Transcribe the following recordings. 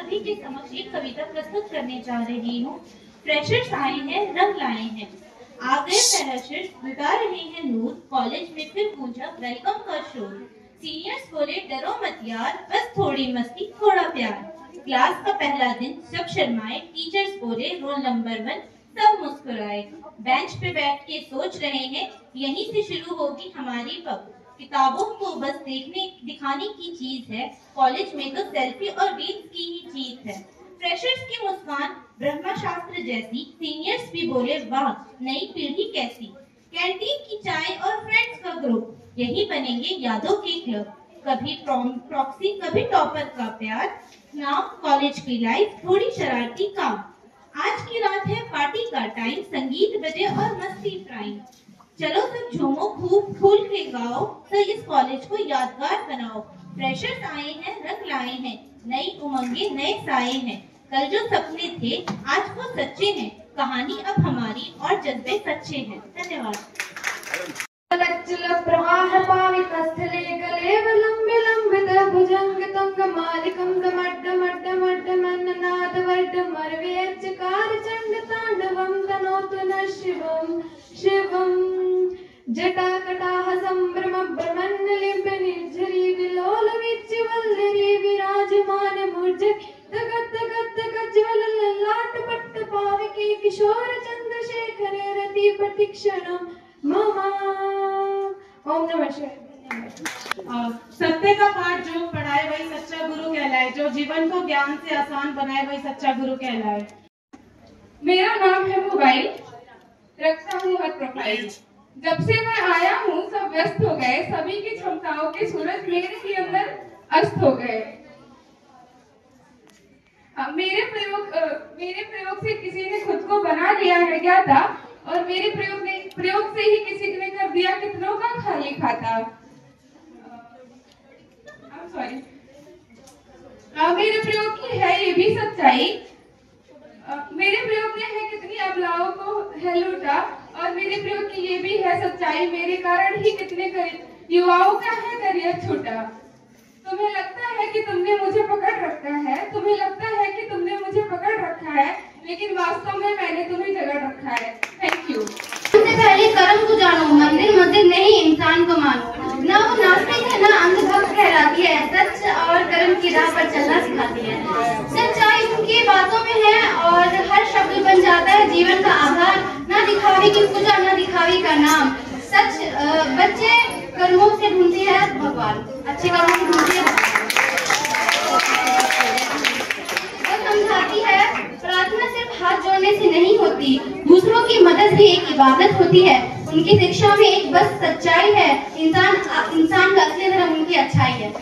सभी के समक्ष एक कविता प्रस्तुत करने जा रही हूँ। फ्रेशर्स आए हैं, रंग लाए हैं, आ गए फ्रेशर्स, लुटा रहे हैं नूर, कॉलेज में फिर गूंजा वेलकम का शोर। सीनियर्स बोले डरो मत यार, बस थोड़ी मस्ती थोड़ा प्यार। क्लास का पहला दिन सब शर्माए, टीचर्स बोले रोल नंबर 1, सब मुस्कुराए। बेंच पे बैठ के सोच रहे हैं, यहीं से शुरू होगी हमारी पब। किताबों को बस दिखाने की चीज है, कॉलेज में तो सेल्फी और रील्स की ही जीत है। फ्रेशर्स की मुस्कान ब्रह्माशास्त्र जैसी, सीनियर्स भी बोले वाह नई पीढ़ी कैसी। कैंटीन की चाय और फ्रेंड्स का ग्रुप, यही बनेंगे यादों के क्लब। कभी प्रॉक्सी कभी टॉपर का प्यार, नाम कॉलेज की लाइफ थोड़ी शरारती काम। आज की रात है पार्टी का टाइम, संगीत बजे और मस्ती प्राइम। चलो सब झूमो खूब फूल के गाओ, तो इस कॉलेज को यादगार बनाओ। फ्रेशर्स आए हैं, रंग लाए हैं, नई उमंगे नए साए हैं। कल जो सपने थे आज वो सच्चे हैं, कहानी अब हमारी और जज्बे सच्चे हैं। धन्यवाद। पावितस्थले गलेवलम्बिलम्बित भुजङ्गतुङ्गमालिकं गमड्डमड्डमड्डमड्डमर्वेच्चकारचण्डताण्डवं तनोतु नः शिवं शिवं। जटाकटाः सम्भ्रमभ्रमन्नलिम्बनिर्झरी विलोलवीचिवल्लरी विराजमानमूर्जनि तगज्ज्वलल्ललाटपट्टपावके किशोरचन्द्रशेखरे रतिप्रतिक्षणं मम। ओम नमः शिवाय। सत्य का पाठ जो पढ़ाए वही सच्चा गुरु कहलाए, जो जीवन को ज्ञान से आसान बनाए वही सच्चा गुरु कहलाए। मेरा नाम है मोबाइल, रखता हूँ हर प्रोफाइल। जब से मैं आया हूँ सब व्यस्त हो गए, सभी की क्षमताओं के सूरज मेरे ही अंदर अस्त हो गए। मेरे प्रयोग से किसी ने खुद को बना लिया है क्या था, और मेरे प्रयोग से ही किसी ने कर दिया कितनों का खाली खाता। सॉरी, मेरे प्रयोग की है ये भी सच्चाई, मेरे प्रयोग ने है कितनी अबलाओं को है लूटा, और मेरे प्रयोग की ये भी है सच्चाई, मेरे कारण ही कितने युवाओं का है करियर छूटा। तुम्हें लगता है कि तुमने मुझे पकड़ रखा है, तुम्हें लगता है कि तुमने मुझे पकड़ रखा है, लेकिन वास्तव में मैंने तुम्हें जगड़ रखा है। Thank you. सबसे पहले कर्म को जानो, मंदिर मस्जिद नहीं इंसान को मानो। ना वो नास्तिक है ना अंधभक्त कहलाती है, सच और कर्म की राह पर चलना सिखाती है। सच्चाई उनकी बातों में है और हर शब्द बन जाता है जीवन का आधार। ना दिखावे की पूजा ना दिखावे का नाम, सच बच्चे कर्मों से ढूंढती है भगवान, अच्छे कर्मों से ढूंढती है भगवान। समझाती है प्रार्थना सिर्फ हाथ जोड़ने से नहीं होती, दूसरों की मदद भी एक इबादत होती है। उनकी शिक्षा में एक बस सच्चाई है, इंसान का असली धर्म उनकी अच्छाई है।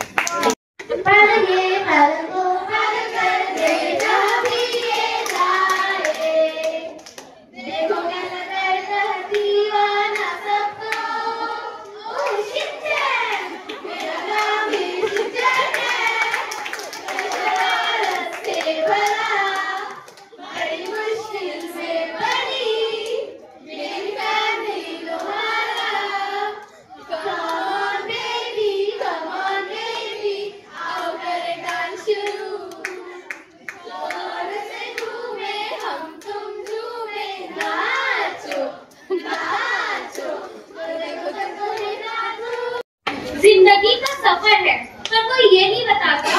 जिंदगी का सफर है, पर कोई ये नहीं बताता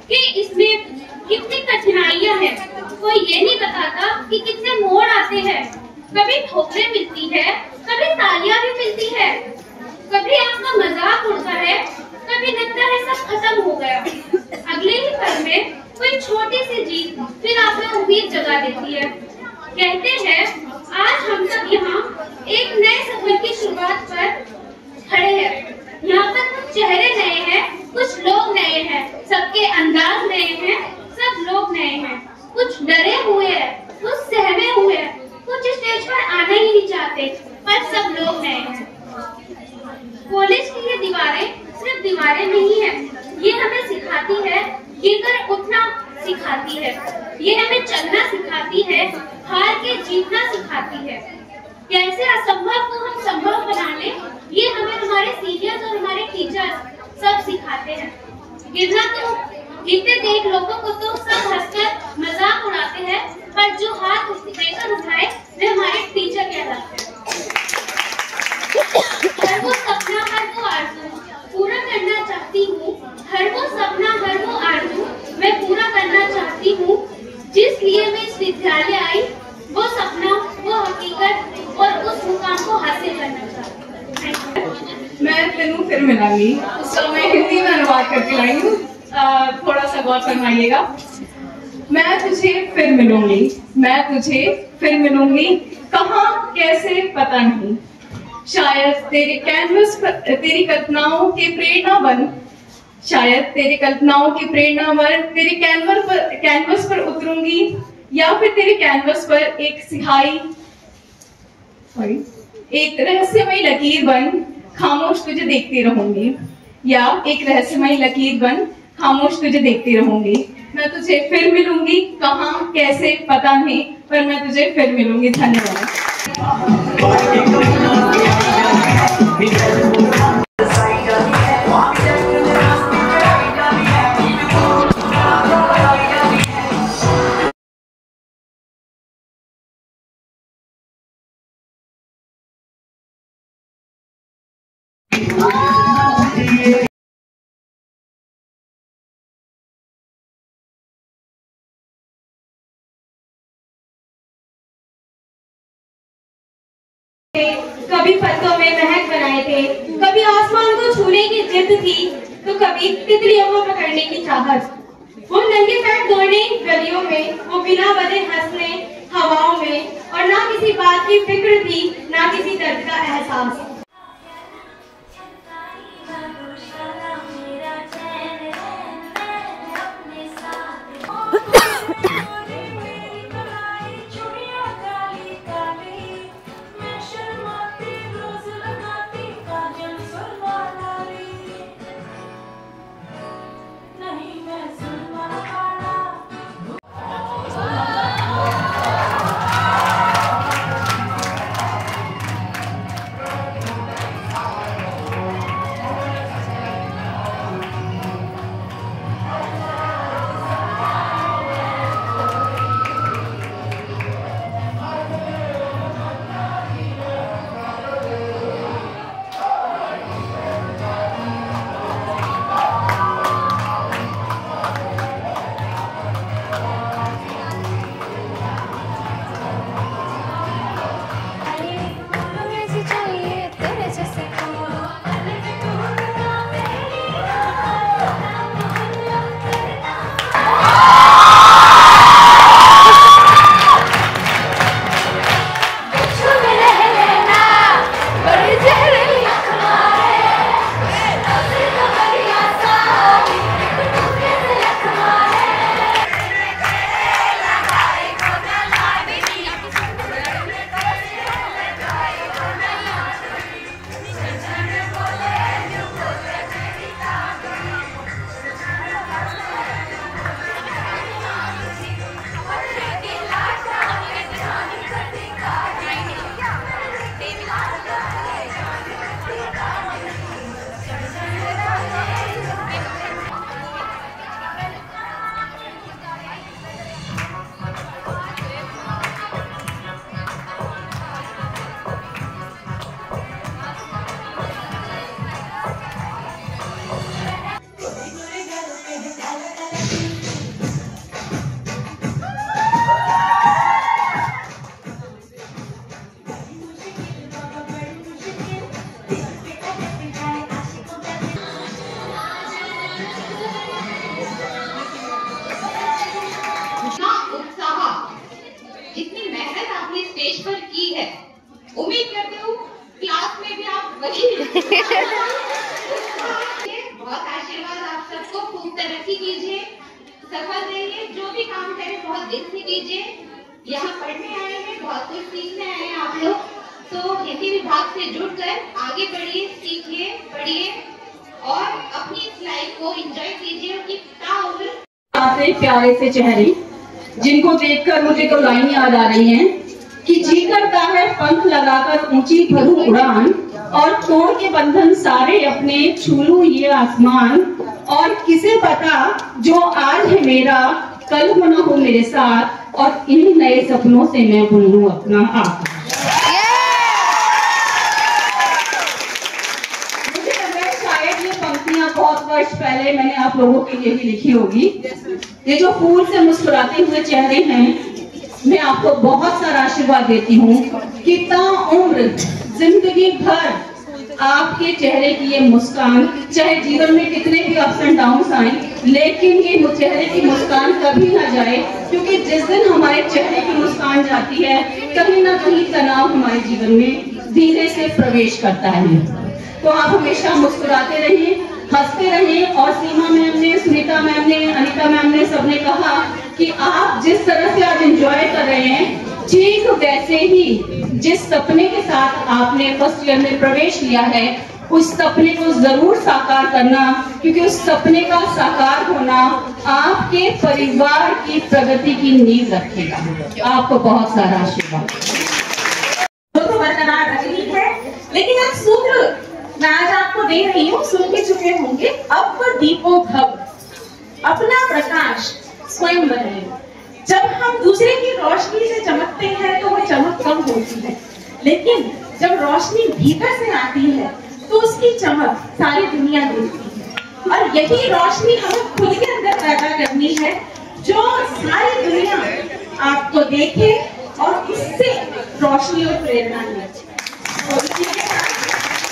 कि इसमें कितनी कठिनाइयां हैं। कोई ये नहीं बताता कि कितने मोड़ आते हैं। कभी ठोकरें मिलती है, कभी तालियां भी मिलती है, कभी आपका मजाक उड़ता है, कभी लगता है सब खत्म हो गया। अगले ही पल में कोई छोटी सी जीत फिर आप में उम्मीद जगा देती है। कहते हैं आज हम सब यहाँ एक नए सफर की शुरुआत पर खड़े हैं। यहाँ पर कुछ चेहरे नए हैं, कुछ लोग नए हैं, सबके अंदाज नए हैं, सब लोग नए हैं। कुछ डरे हुए हैं, कुछ सहमे हुए हैं, कुछ स्टेज पर आना ही नहीं चाहते, पर सब लोग नए हैं। कॉलेज की ये दीवारें सिर्फ दीवारें नहीं है, ये हमें सिखाती है गिरकर उठना सिखाती है, ये हमें चलना सिखाती है, हार के जीतना सिखाती है। कैसे असंभव को हम संभव बना लें, ये हमें हमारे सीनियर्स और हमारे टीचर्स सब सिखाते हैं। गिरना तो इतने देख लोगों को तो सब हंसकर मजाक उड़ाते हैं, पर जो हाथ देकर उठाए वे हमारे टीचर कहलाते हैं। हर वो सपना हर वो आरज़ू पूरा करना चाहती हूँ, हर वो सपना हर वो आरज़ू मैं पूरा करना चाहती हूँ। जिस लिए मैं इस विद्यालय आई वो सपना वो हकीकत और उस मुकाम को हासिल करना चाहती हूँ। मैं तेनू फिर मिलांगी, उस समय हिंदी में अनुवाद करके लाई हूँ, थोड़ा सा गौर फरमाइएगा। मैं तुझे फिर मिलूंगी, मैं तुझे फिर मिलूंगी, कहाँ कैसे पता नहीं, शायद तेरे कैनवस पर तेरी कल्पनाओं के प्रेरणा बन, शायद तेरी कल्पनाओं की प्रेरणा बन तेरे कैनवस पर उतरूंगी, या फिर तेरे कैनवस पर एक रहस्यमयी लकीर बन खामोश तुझे देखती रहूंगी, या एक रहस्यमयी लकीर बन खामोश तुझे देखती रहूंगी। मैं तुझे फिर मिलूंगी, कहाँ कैसे पता नहीं, पर मैं तुझे फिर मिलूंगी। धन्यवाद। कभी पत्तों में महक बनाए थे, कभी आसमान को छूने की जिद थी, तो कभी तितलियों को पकड़ने की चाहत। वो नंगे पैर दौड़ने गलियों में, वो बिना वजह हंसने हवाओं में, और ना किसी बात की फिक्र थी, ना किसी दर्द का एहसास। उम्मीद करती हूँ क्लास में भी आप वही बहुत आशीर्वाद आप सबको, खूब तरक्की कीजिए, सफल रहिए, जो भी काम करें बहुत दिल से कीजिए। यहाँ पढ़ने आए हैं, बहुत कुछ सीखने आए हैं आप लोग, तो हिंदी विभाग से जुड़कर आगे बढ़िए, सीखिए, पढ़िए और अपनी इस लाइफ को एंजॉय कीजिए। उनकी प्यारे से चेहरे जिनको देखकर मुझे तो लाइन याद आ रही है कि जी करता है पंख लगाकर ऊंची भरूं उड़ान और तोड़ के बंधन सारे अपने, छू लूं ये आसमान और किसे पता जो आज है मेरा कल हो ना हो मेरे साथ, और इन नए सपनों से मैं बुनूं अपना आकाश। मुझे लग रहा है शायद ये पंक्तियां बहुत वर्ष पहले मैंने आप लोगों के लिए भी लिखी होगी। ये जो फूल से मुस्कुराते हुए चेहरे हैं, मैं आपको बहुत सारा आशीर्वाद देती हूँ कि ताउम्र जिंदगी भर आपके चेहरे की ये मुस्कान, चाहे जीवन में कितने भी अप्स एंड डाउन्स आए, लेकिन ये चेहरे की मुस्कान कभी ना जाए, क्योंकि जिस दिन हमारे चेहरे की मुस्कान जाती है, कहीं ना कहीं तनाव हमारे जीवन में धीरे से प्रवेश करता है। तो आप हमेशा मुस्कुराते रहिए, हंसते रहें। और सीमा मैम ने, सुनीता मैम ने, अनीता मैम ने, सबने कहा कि आप जिस तरह से आज एंजॉय कर रहे हैं, ठीक वैसे ही जिस सपने के साथ आपने फर्स्ट ईयर में प्रवेश लिया है, उस सपने को जरूर साकार करना, क्योंकि उस सपने का साकार होना आपके परिवार की प्रगति की नींव रखेगा। आपको बहुत सारा आशीर्वाद। तो बरकरार रखनी है, लेकिन अब सूत्र मैं आज आपको दे रही हूँ, सुन के चुके होंगे। अब दीपो भव, अपना प्रकाश स्वयं बने। जब हम दूसरे की रोशनी से चमकते हैं तो वो चमक कम होती है, लेकिन जब रोशनी भीतर से आती है तो उसकी चमक सारी दुनिया देखती है। और यही रोशनी हमें खुद के अंदर पैदा करनी है, जो सारी दुनिया आपको देखे और उससे रोशनी और प्रेरणा ले। और इसी के साथ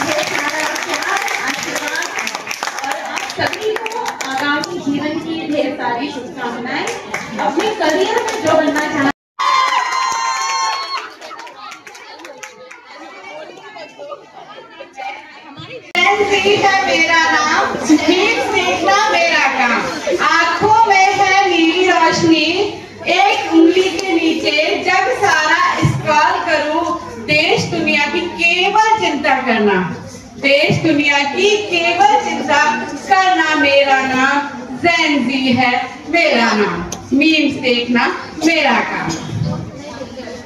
ये सारा प्यार, आशीर्वाद और आप सभी को आगामी जीवन की ढेर सारी शुभकामनाएं। अपने करियर में जो बनना चाहते है मेरा नाम, सीखना मेरा काम। आंखों में है नीली रोशनी, एक उंगली के नीचे जब सारा स्क्रॉल करूं, देश दुनिया की केवल चिंता करना, देश दुनिया की केवल चिंता करना मेरा नाम। ज़ेन ज़ी है मेरा नाम, मीम्स देखना मेरा काम।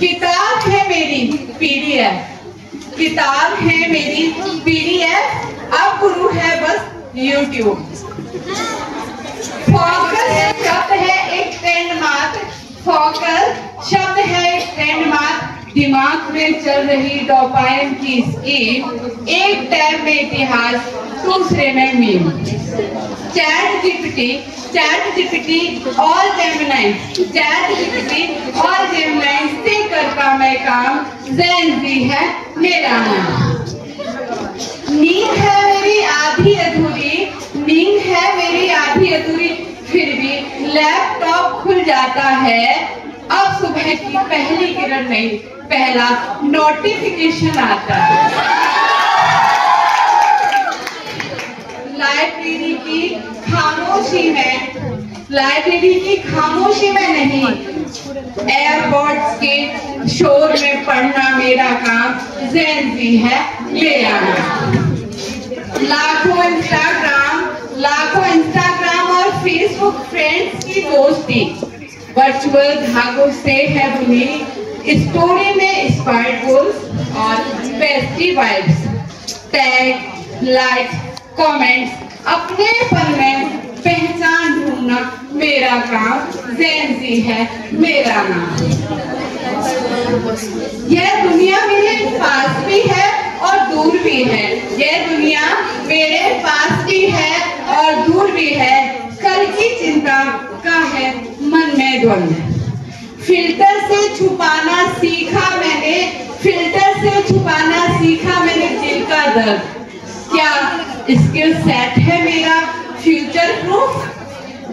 किताब है मेरी पीडीएफ, किताब है मेरी पीडीएफ, अब गुरु है बस यूट्यूब। फोकस शब्द है एक ट्रेंड मात्र, फोकस शब्द है एक ट्रेंड मात्र। दिमाग में चल रही डोपामिन की स्कीम, एक टैब में इतिहास, दूसरे में मीम। चैट जीपीटी और जेमिनी, चैट जीपीटी और जेमिनी से करता मैं काम। ज़ेन ज़ी है मेरा नाम। नींद है मेरी आधी अधूरी, नींद है मेरी आधी अधूरी, फिर भी लैपटॉप खुल जाता है। अब सुबह की पहली किरण नहीं, पहला नोटिफिकेशन आता है। लाइब्रेरी की खामोशी में नहीं, एयरबड्स के शोर में पढ़ना मेरा काम। ज़ेन ज़ी है मेरा नाम। लाखों इंस्टाग्राम और फेसबुक फ्रेंड्स की दोस्ती, वर्चुअल धागों से है बुनी, स्टोरी में स्पाइड गोल्स और bestie vibes. Tag, like, comments, अपने पन में पहचान ढूंढना मेरा काम। ज़ेन ज़ी है मेरा नाम। यह दुनिया मेरे पास भी है और दूर भी है, यह दुनिया मेरे पास भी है और दूर भी है। कल की चिंता का है मन में द्वंद, फिल्टर से छुपाना सीखा मैंने, फिल्टर से छुपाना सीखा मैंने दिल का दर्द। क्या स्किल सेट है मेरा फ्यूचर प्रूफ?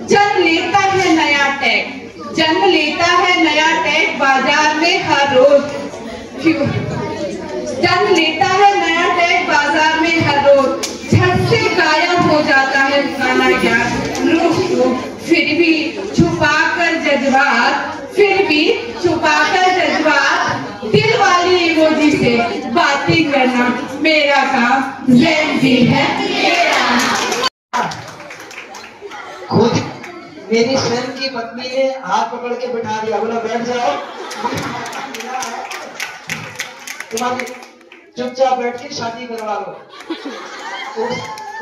जन्म लेता है नया टैग, जन्म लेता है नया टैग बाजार में हर रोज। जन्म लेता है नया टैग बाजार में हर रोज, झट से गायब हो जाता है पुराना ज्ञान रूप। फिर भी छुपाकर जज्बात, फिर भी छुपाकर जज्बात, दिल वाली इमोजी से बातें करना मेरा काम। ज़ेन ज़ी है मेरा नाम। खुद मेरी स्वयं की पत्नी ने हाथ पकड़ के बिठा दिया, बोला बैठ जाओ, तुम्हारी चुपचाप बैठ के शादी करवा लो।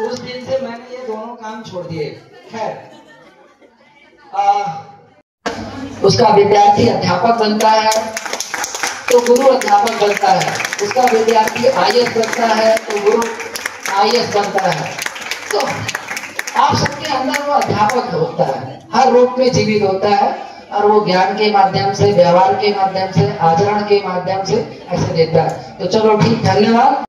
उस दिन से मैंने ये दोनों काम छोड़ दिए। खैर, उसका विद्यार्थी अध्यापक बनता है तो गुरु अध्यापक बनता है, उसका विद्यार्थी IAS बनता है तो गुरु IAS बनता है। तो आप सबके अंदर वो अध्यापक होता है, हर रूप में जीवित होता है, और वो ज्ञान के माध्यम से, व्यवहार के माध्यम से, आचरण के माध्यम से ऐसे देता है। तो चलो ठीक, धन्यवाद।